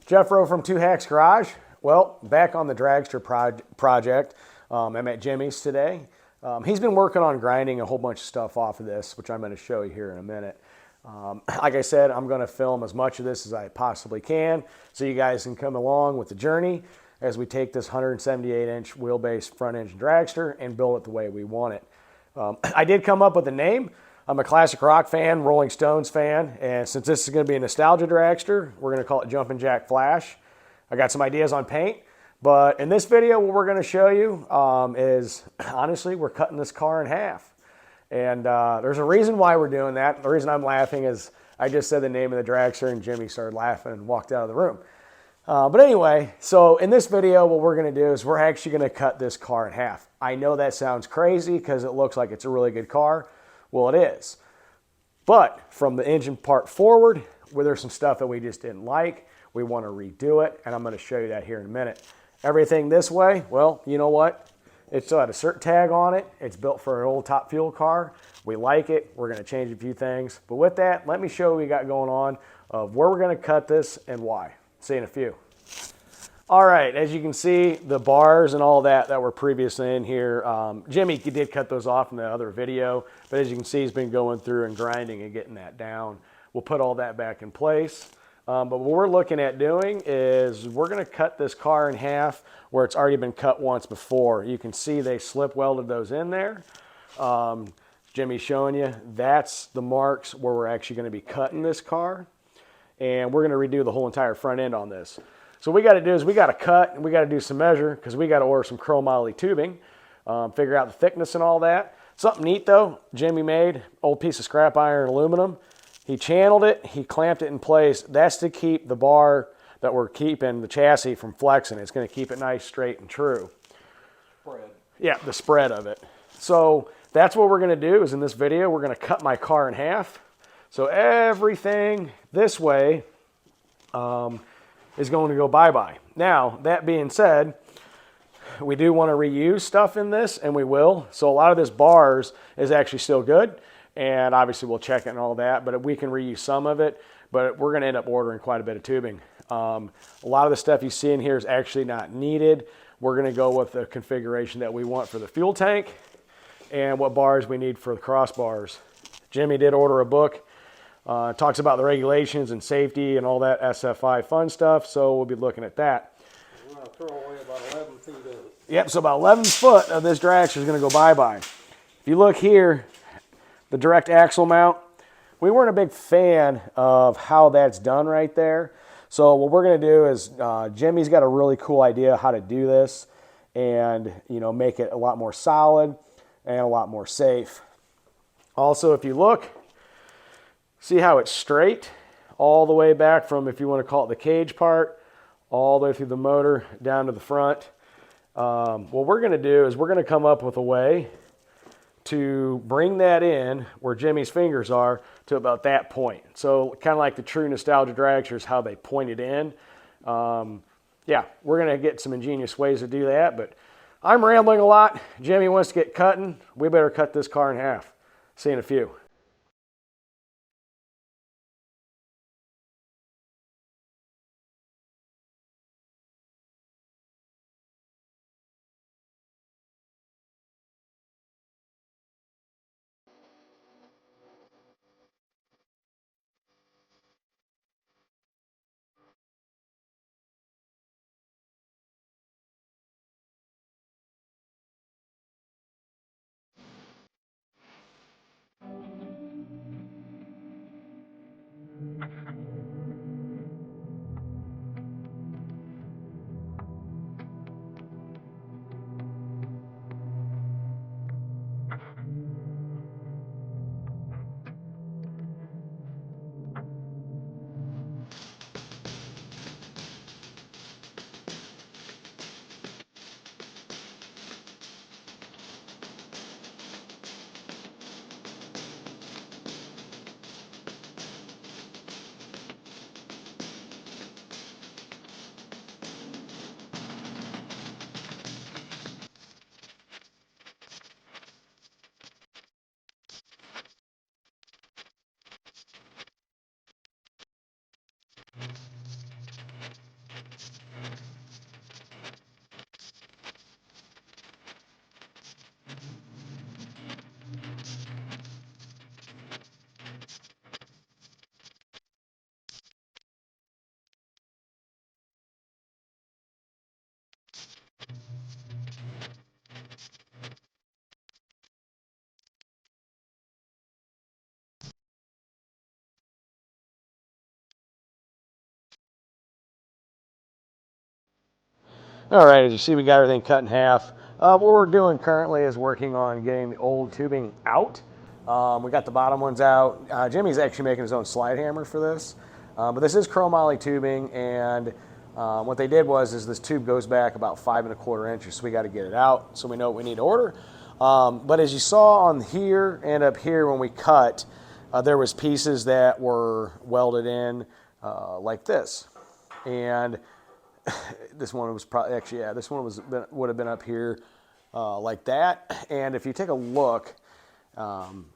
Jeffro from Two Hacks Garage. Well, back on the Dragster project. I'm at Jimmy's today. He's been working on grinding a whole bunch of stuff off of this, which I'm going to show you here in a minute. Like I said, I'm going to film as much of this as I possibly can so you guys can come along with the journey as we take this 178-inch wheelbase front engine dragster and build it the way we want it. I did come up with a name. I'm a classic rock fan, Rolling Stones fan, and since this is going to be a nostalgia dragster, we're going to call it Jumpin' Jack Flash. I got some ideas on paint, but in this video, what we're going to show you is, honestly, we're cutting this car in half. And there's a reason why we're doing that. The reason I'm laughing is I just said the name of the dragster and Jimmy started laughing and walked out of the room. But anyway, so in this video, what we're going to do is we're actually going to cut this car in half. I know that sounds crazy because it looks like it's a really good car. Well, it is. But from the engine part forward, where there's some stuff that we just didn't like, we want to redo it, and I'm going to show you that here in a minute. Everything this way, well, you know what? It still had a cert tag on it. It's built for an old top fuel car. We like it. We're going to change a few things. But with that, let me show you what we got going on of where we're going to cut this and why. See you in a few. All right, as you can see, the bars and all that were previously in here, Jimmy did cut those off in the other video, but as you can see, he's been going through and grinding and getting that down. We'll put all that back in place. But what we're looking at doing is we're going to cut this car in half where it's already been cut once before. You can see they slip welded those in there. Jimmy's showing you that's the marks where we're actually going to be cutting this car. And we're going to redo the whole entire front end on this. So what we got to do is we got to cut and we got to do some measure because we got to order some chromoly tubing, figure out the thickness and all that. Something neat though, Jimmy made, old piece of scrap iron aluminum. He channeled it, he clamped it in place. That's to keep the bar that we're keeping the chassis from flexing. It's going to keep it nice, straight, and true. Spread. Yeah, the spread of it. So that's what we're going to do is in this video, we're going to cut my car in half. So everything this way is going to go bye-bye. Now, that being said, we do want to reuse stuff in this, and we will. So a lot of this bars is actually still good, and obviously we'll check it and all that, but we can reuse some of it, but we're going to end up ordering quite a bit of tubing. A lot of the stuff you see in here is actually not needed. We're going to go with the configuration that we want for the fuel tank and what bars we need for the crossbars. Jimmy did order a book. Talks about the regulations and safety and all that SFI fun stuff, so we'll be looking at that. We're going to throw away about 11 feet of it. Yep, so about 11 foot of this dragster is going to go bye-bye. If you look here, the direct axle mount, we weren't a big fan of how that's done right there. So what we're going to do is Jimmy's got a really cool idea how to do this and make it a lot more solid and a lot more safe. Also, if you look, see how it's straight all the way back from, if you want to call it the cage part, all the way through the motor down to the front. What we're going to do is we're going to come up with a way to bring that in where Jimmy's fingers are to about that point. So kind of like the true nostalgia dragsters, how they point it in. Yeah, we're going to get some ingenious ways to do that, but I'm rambling a lot. Jimmy wants to get cutting. We better cut this car in half. See you in a few. All right, as you see, we got everything cut in half. What we're doing currently is working on getting the old tubing out. We got the bottom ones out. Jimmy's actually making his own slide hammer for this. But this is chromoly tubing, and what they did was this tube goes back about 5¼ inches, so we got to get it out so we know what we need to order. But as you saw on here and up here when we cut, there was pieces that were welded in like this. And this one was probably, actually, yeah, this one would have been up here like that. And if you take a look,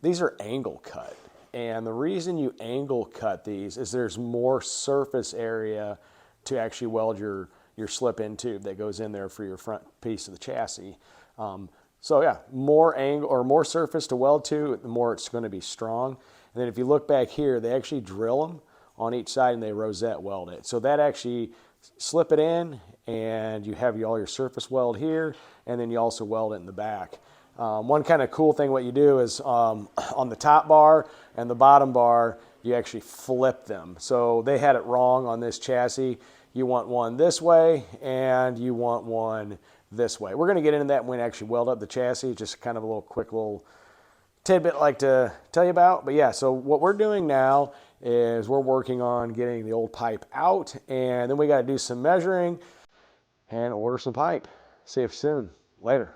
these are angle cut. And the reason you angle cut these is there's more surface area to actually weld your slip-in tube that goes in there for your front piece of the chassis. So yeah, more angle or more surface to weld to, the more it's going to be strong. And then if you look back here, they actually drill them on each side and they rosette weld it. So that actually slip it in, and you have all your surface weld here, and then you also weld it in the back. One kind of cool thing what you do is on the top bar and the bottom bar, you actually flip them. So they had it wrong on this chassis. You want one this way, and you want one this way. We're going to get into that when we actually weld up the chassis, just kind of a little quick little tidbit I'd like to tell you about. But yeah, so what we're doing now is we're working on getting the old pipe out, and then we got to do some measuring and order some pipe. See you soon. Later.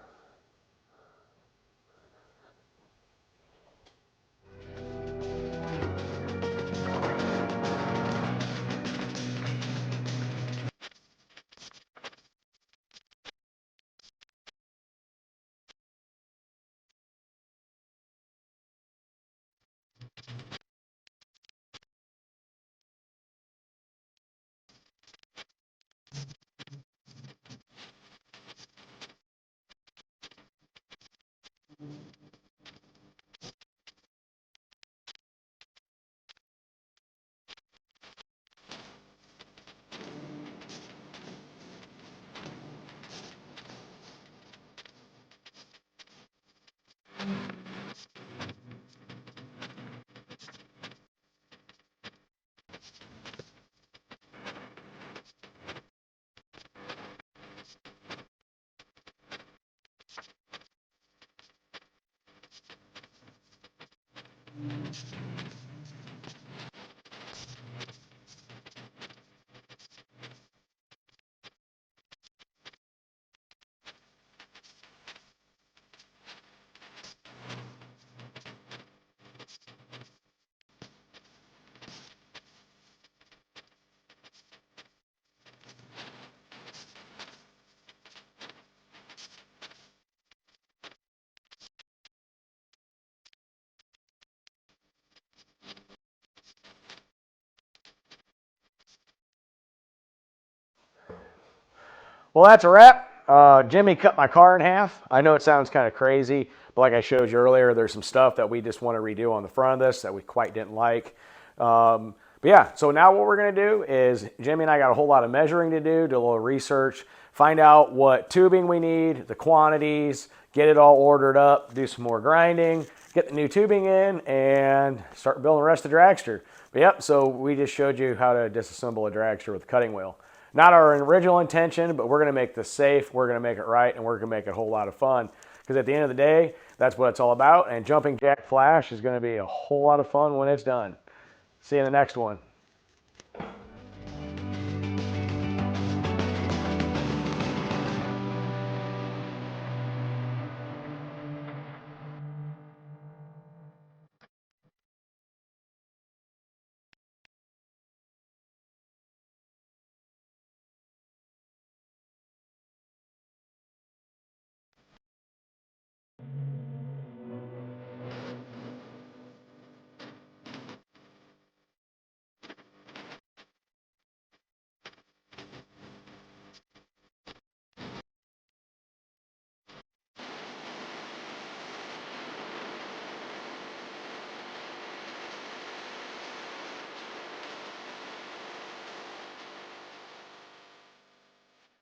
Well, that's a wrap. Jimmy cut my car in half. I know it sounds kind of crazy, but like I showed you earlier, there's some stuff that we just want to redo on the front of this that we quite didn't like. But yeah, so now what we're going to do is Jimmy and I got a whole lot of measuring to do a little research, find out what tubing we need, the quantities, get it all ordered up, do some more grinding, get the new tubing in, and start building the rest of the dragster. But yep, so we just showed you how to disassemble a dragster with a cutting wheel. Not our original intention, but we're going to make this safe, we're going to make it right, and we're going to make it a whole lot of fun. Because at the end of the day, that's what it's all about, and jumping jack flash is going to be a whole lot of fun when it's done. See you in the next one.